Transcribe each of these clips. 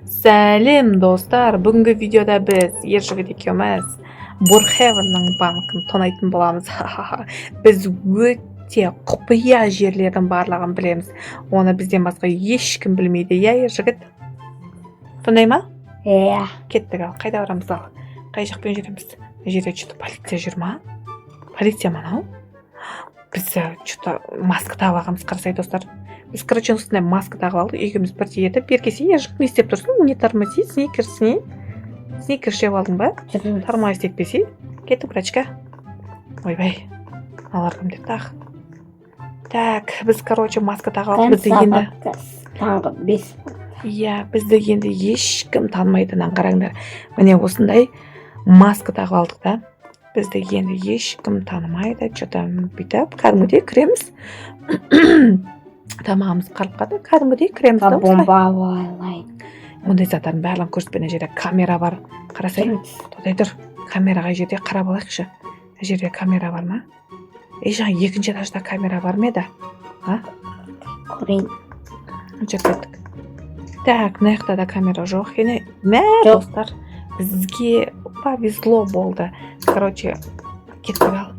Сәлем достар, бүгінгі видеода біз ержігіт екеуміз Бурхевеннің банкын тонайтын боламыз. Біз өте құпия жерлердің барлығын білеміз. Оны бізден басқа ешкім білмейді, ержігіт? Сондай ма? Иә. Кеттік ал, қайда барамыз ал? Қай жақпен жүреміз? Жерде что-то полиция жүр ма? Полиция манау? Біз что-то маска тағып алғанбыз, қарасай достар. Біз, короче, осындай маска тағып алдық, екеуміз бірдей етіп, беркесе, ержігіт не істеп тұрсың? Не тормози, сникерс не? Сникерс жеп алдың ба? Тормоз текпесе? Кеттік, врачка. Ойбай, алар кім деп тағы. Так, біз, короче, маска тағып алдық, бізді енді... Таңғы 5. Иә, бізді енді ешкім танымайтынын қараңдар. Міне осындай маска тағып алдық да. Бізді енді ешкім танымайды, что-то бүйтіп, кәдімгідей кіреміз. Тамағымыз қарып қады, кәдімгідей кіреміз. Бомба ойлайын. Ондай заттардың барлығын көрсетпеген жерде камера бар. Қарасай, тоқтай тұр. Камераға жерде қарап алайықшы. Жерде камера бар ма? Жаңа екінші этажда камера бар ма еді? Көрейін. Жүрдік. Так, мына жақта да камера жоқ. Мә, достар, бізге повезло болды. Короче, кеттік ал.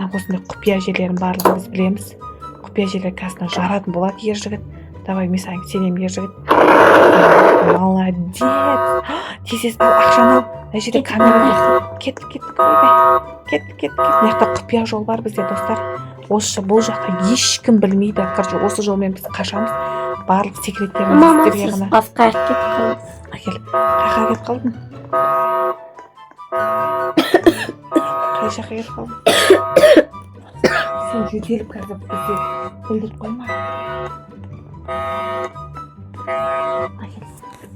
Осындай құпия жерлерін барлығын біз білеміз. Құпия жерлер қазір жаратын болады, ержігіт. Давай, мен саған сенемін, ержігіт. Молодец. Тезес ал, ақшаны ал. Мына жерде камера. Кеттік, ойбай. Кеттік. Мына жақта құпия жол бар бізде, достар. Бұл жақта ешкім білмейді. Короче, осы жолмен біз қашамыз. Барлық секреттеріміз сіздерге ғана. Мама, сіз басқа кетіп қалдыңыз. Әкел, қайға кетіп қалдың? Қай жаққа кетіп қалдың? Сен жөтеліп қазір бізде білдіріп қойма.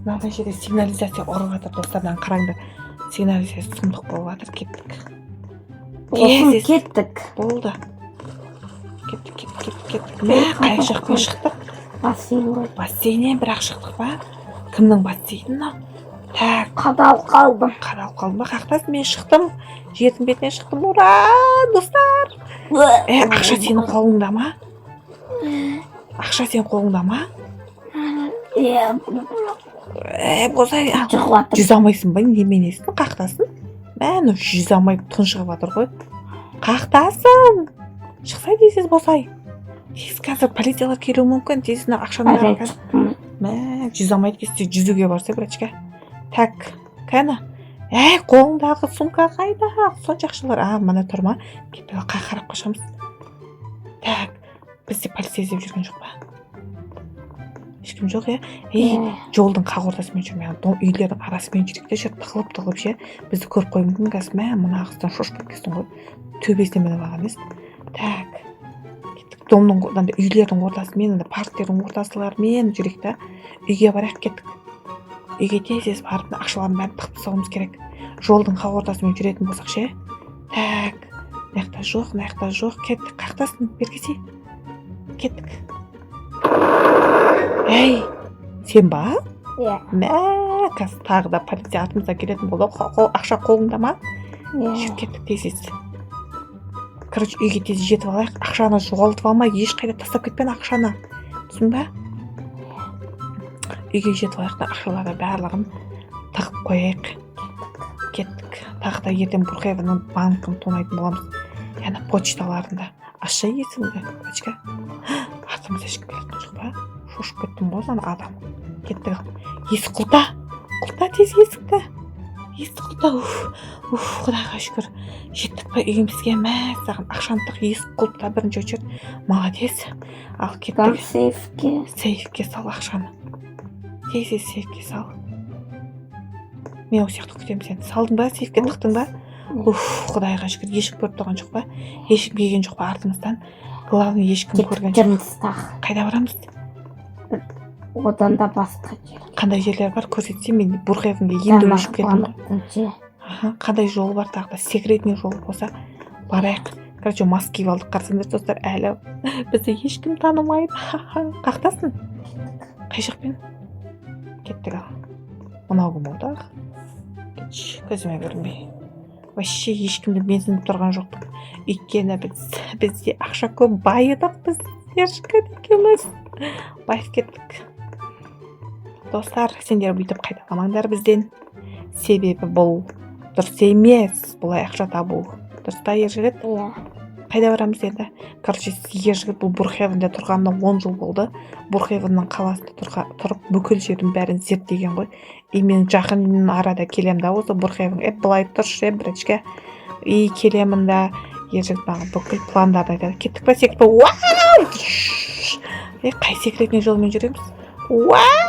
Мына жерде сигнализация ұрып жатыр, достардан қараңдар. Сигнализация сұмдық болып жатыр, кеттік. Кеттік. Болды. Кеттік. Мә, қай жаққа шықтық? Бассейн ғой. Бассейннен бірақ шықтық ба? Кімнің бассейні? Так, Қадалып қалдым. ба? Қақтасың, мен шықтым. Жердің бетіне шықтым. Ура, достар! Ақша сенің қолыңда ма? Ақша сенің қолыңда ма? Иә. Бозай, Жығылатыр. жүз алмайсың ба? Неменесің? Қақтасың? Мәні жүз алмай тұншығып жатыр ғой. Қақтасың! Шықсай дейсіз, бозай. Тез қазір полициялар келуі мүмкін. Тезіне ақшаны бәрі. Мә, жүз алмайды кесте, жүзуге барса, врачка. Так, кәні. Қолыңдағы сумка қайда? Сонша ақшалар. Мана тұр ма? Кеппел қарап қашамыз. Так, бізде полиция іздеп жүрген жоқ па? Ешкім жоқ, жолдың қақ ортасымен жүрмеген. Үйлердің арасымен жүректе жүр, тығылып ше. Бізді көріп қойып мүмкін қазір. Мына ағыстан шошып кеткесін ғой. Төбесіне мініп алған емес. Так, кеттік. Үйлердің ортасымен, парктердің ортасылармен жүректі. Үйге барайық, кеттік. Үйге тез барып, ақшаларын бәрін тығып тастауымыз керек. Жолдың қақ ортасымен жүретін болсақ ше. Так, мына жақта жоқ, кеттік. Қақтасын, беркесе. Кеттік. Сен ба? Иә. Мә, қазір тағы да полиция артымызда келетін болды. Ақша қолыңда ма? Жүр, кеттік, тез. Короче, үйге тез жетіп алайық. Ақшаны жоғалтып алмай, ешқайда тастап кетпен ақшаны. Түсін ба? Үйге жетіп алайық та ақшаларды барлығын тығып қойайық. Кеттік. Тағы да ертең Бурхевеннің банкын тонайтын боламыз. Яғни почталарында. Аша есіңді, бачка. Артымызда ешкім келетін жоқ па? Шошып кеттім ғой, адам. Кеттік. Есік құлта. Құлта тез есікті. Есік құлта. Құдайға шүкір. Жеттік па үйімізге? Мә, саған ақшаны тық, есік құлта бірінші очерт. Молодец. Ал кеттік. Сейфке сал ақшаны. Тез сейфке сал. Мен осы сияқты күтемін сені. Салдың ба? Сейфке тықтың ба? Құдайға шүкір. Ешкім көріп тұрған жоқ па? Ешкім келген жоқ па артымыздан? Главный ешкім көрген жоқ. Қайда барамыз? Одан да басқа жер. Қандай жерлер бар? Көрсетсем, мен Бурхевенге енді өшіп кеттім ғой. Қандай жол бар тағы да? Секретный жол болса барайық. Короче, маска киіп алдық. Қарасаңдар, достар, әлі бізді ешкім танымайды. Қақтасын? Қай жақпен? Кеттік ал. Мынау кім болды? Көзіме көрінбей. Вообще ешкімді менсініп тұрған жоқпын. Өйткені бізде ақша көп, байыдық біз. Ержігіт екеуміз. Байып кеттік. Достар, сендер бүйтіп қайталамаңдар бізден. Себебі бұл дұрыс емес. Бұлай ақша табу. Дұрыс па, ержігіт? Иә. Қайда барамыз енді? Короче, ержігіт бұл Бурхевенде тұрғанына 10 жыл болды. Бурхевеннің қаласында тұрып бүкіл жердің бәрін зерттеген ғой. И мен жақын арада келем да осы Бурхевен. Былай тұршы, біріншке. И келемін да, ержігіт маған бүкіл пландарды айтады. Кеттік па, секіп па? Уау! Қай секретный жолмен жүреміз? Уау!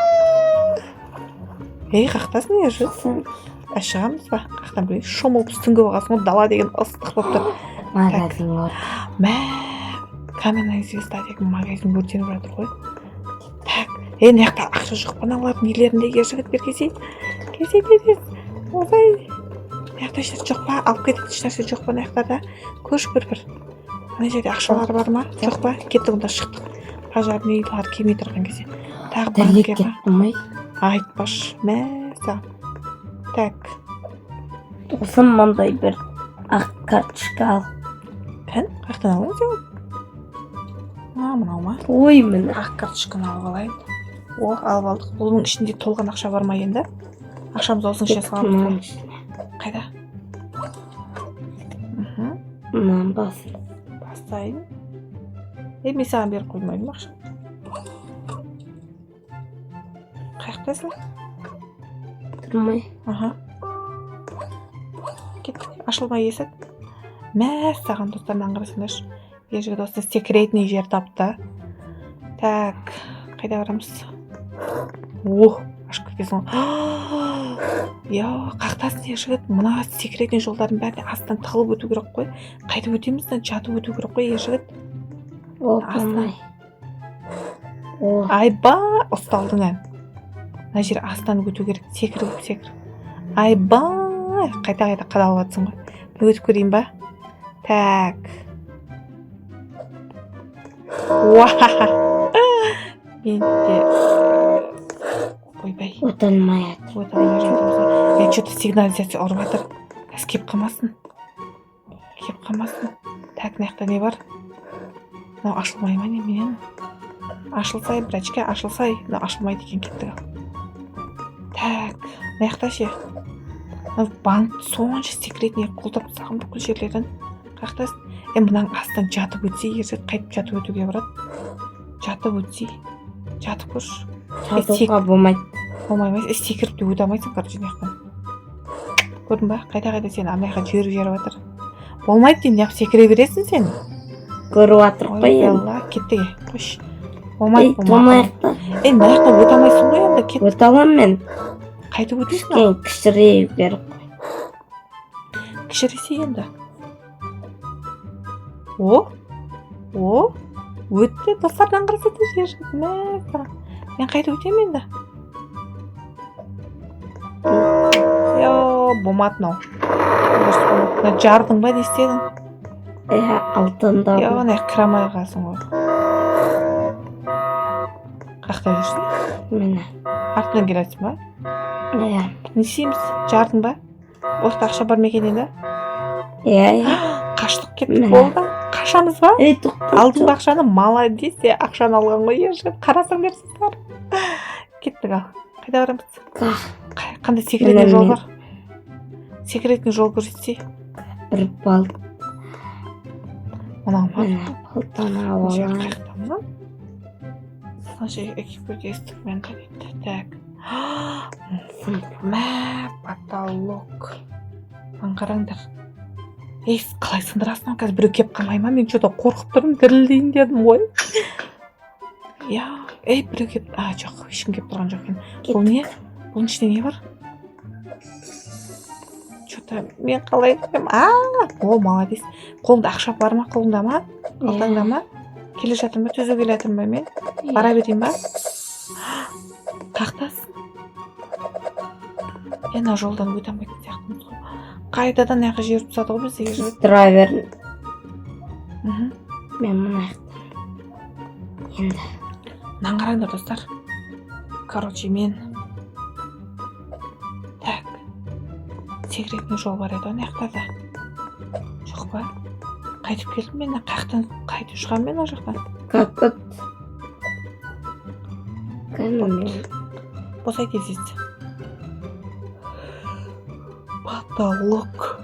Қақтасың, ержігіт? Шығамыз ба? Қақтан білейік. Шомылып түнгі бағасың ғой, дала деген ыстық болып тұр. Магазин бар. Мә, каменная звезда деген магазин өртеніп жатыр ғой. Так, мына жақта ақша жоқ па аналардың үйлерінде, ержігіт бер келсей. Келсей. Озай. Мына жақта еш жоқ па? Алып кететін еш нәрсе жоқ па мына жақтарда? Көрші бір. Ана жерде ақшалар бар ма? Жоқ па? Кеттік, онда шықтық. Пожарныйлар келмей тұрған кезде. Тағы банкке ба? Кеттім ой. Айтпаш. Мә, саған. Так. Досым мындай бір ақ карточка ал. Қақтан алайын сен? Мынау ма? Ой, міне. Ақ карточканы алып алайын. Алып алдық. Оның ішінде толған ақша бар ма енді? Ақшамыз осының ішіне саламыз. Қайда? Мынаны басын. Бастайын. Мен саған беріп қоймаймын ақша. Қаяқтасың? Тұрмай. Кеттік. Ашылмай есік. Мә, саған достарынан қарасыңдаршы. Ержігіт осы секретный жер тапты. Так, қайда барамыз? Ашып кетесің. Қақтасын, ержігіт. Мына секретный жолдардың бәріне астан тығылып өту керек қой. Қайтып өтеміз, жатып өту керек қой, ержігіт. Болмай. Айба, ұсталдың ән. Мына жер астан өту керек. Секіріп. Айба, қайта қадалып атсың ғой. Өтіп көрейін ба? Так. Мен де... Ойбай. Өтілмай жатыр. Что-то сигнализация ұрып жатыр. Кәз кеп қалмасын. Так, мына не бар? Мынау ашылмай ма немен? Ашылсай, бірачке, ашылсай. Мынау ашылмайды екен, кеттік. Так, мына ше? Банк сонша секретный қолдап саған бүкіл жерлерден. Қақтасын. Мынаң астан жатып өтсе, ержігіт қайтып жатып өтуге барады. Жатып өтсе. Жатып көрші. Жатуға болмайды. Болмаймайсың. Секіріп те өте алмайсың, короче, мынаяқтан. Көрдің ба? Қайда сен ана жіберіп жатыр. Болмайды деймін, неғып секіре бересің сен. Көріп жатыр қой. Алла, кеттіге. Қош. Болмайды. Томаяқта. Мынаяқтан өте алмайсың ғой енді. Өте алам мен. Қайтып өтесің? Кішірей беріп қой. Кішіресе енді. Өтті. Достардан қарасады ержігіт. Мен қайтып өтем енді. Болмады мынау. Жардың ба дестедің? Алтында. Ана кірамай қалсың ғой. Қақта жүрсің? Міне. Артынан келесің ба? Не істейміз? Жардың ба? Орта ақша бар ма екен енді? Қаштық кеттік болды. Қашамыз ба? Алдың ба ақшаны? Молодец, ақшаны алған ғой ержігіт. Қарасаңдарсыздар. Кеттік ал. Қайда барамыз? Қандай секретный жол бар? Секретный жол көрсетсе? Бір бал. Мынау ма? Балтаны алалар. Сонша экипажды естікмен қадетті. Так. Потолок. Қараңдар. Қалай сындырасың? Қазір біреу кеп қалмай ма? Мен что-то қорқып тұрмын, дірілдейін дедім ғой. Біреу кеп... Жоқ, ешкім кеп тұрған жоқ екен. Бұл не? Бұның ішінде не бар? Что-то мен қалай көремін? Молодец. Қолыңда ақша бар ма? Қолыңда ма? Қалтаңда ма? Келе жатырмын ба? Төзе келе жатырмын ба мен? Бара берейін ба? Қақтасың? Ена жолдан өте алмайтын сияқтымыз ғой. Қайдадан аяққа жер тұсады ғой біздегі жігіт. Тұра берін. Мен мұны аяқтым. Енді. Мынаны қараңдар достар. Короче, мен... Так. Секретный жол бар еді оны аяқтарда. Жоқ па? Қайтып келдім мен. Қаяқтан қайтып шығам мен о жақтан. Как от... босай тезірек. Потолок.